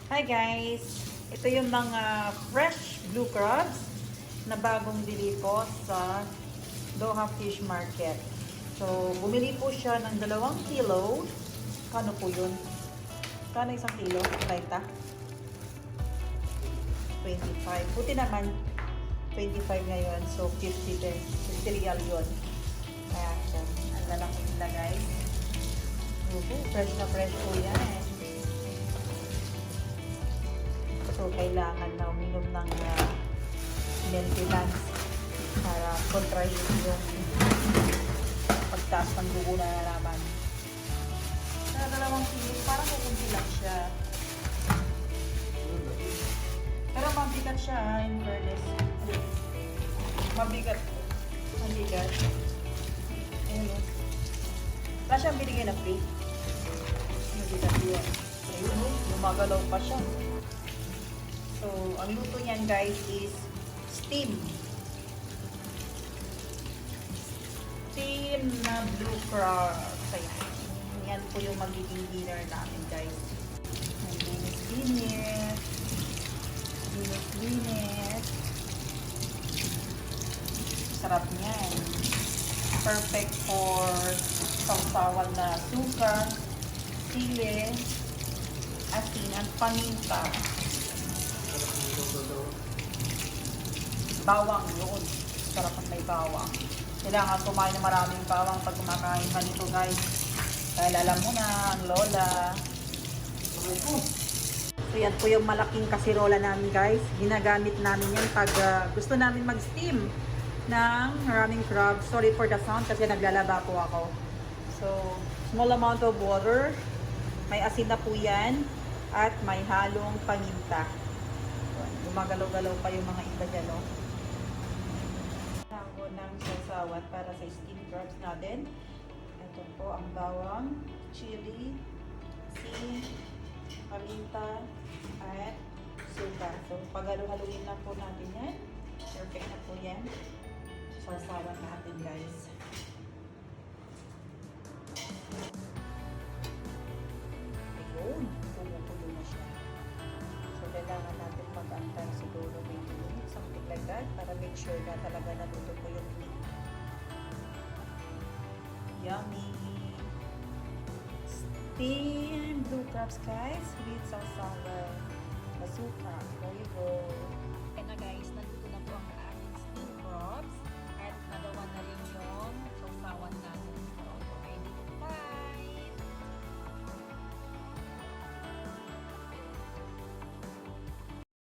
Hi guys! Ito yung mga fresh blue crabs na bagong bili po sa Doha Fish Market. So, bumili po siya ng 2 kilo. Kano po yun? Kano isang kilo? 30? 25. Buti naman, 25 ngayon. So, 50 din. 50 real yun. Kaya siya. Ang lalaki nila guys. Fresh na fresh po yan. So, kailangan na uminom ng maintenance para kontrahin yung pagtaas ng dugo na nalaman. Sa 2 kilo, parang kukunti lang siya. Pero mabigat siya, in fairness. Mabigat. Mabigat. Ayun. Wala siyang binigay na free. Mabigat yun. Ayun, lumagalaw pa siya. So, ang luto niyan guys is steam. Steam na blue crab. Ayan. Yan po yung magiging dinner namin guys. Linis-linis. Linis-linis. Sarap niyan. Perfect for sausawan na suka, sili, asin, at paminta. Bawang yun. Sarap ang may bawang. Kailangan kumain ng maraming bawang pag kumakain ka nito guys. Dahil alam mo na, ang lola. So yan po yung malaking kasirola namin guys. Ginagamit namin yan pag gusto namin mag-steam ng maraming crab. Sorry for the sound kasi naglalaba po ako. So, small amount of water. May asin na po yan. At may halong paminta. Gumagalaw-galaw pa yung mga iba dyan, no? Ako ng sasawat para sa steam crabs natin. Ito po ang bawang, chili, asin, paminta, at suka. So, paghalu-haluin lang po natin yan. Perfect na po yan. Sasawan natin, guys. Ayun, tumutulo na siya. So, kailangan natin mag-antay siguro 20 minutes, something like that, para make sure na talaga naluto po yung meat. Yummy! Steamed blue crabs, guys, with sausawan, basuka. There you go. Kaya na guys, naluto na po ang ating steamed crabs.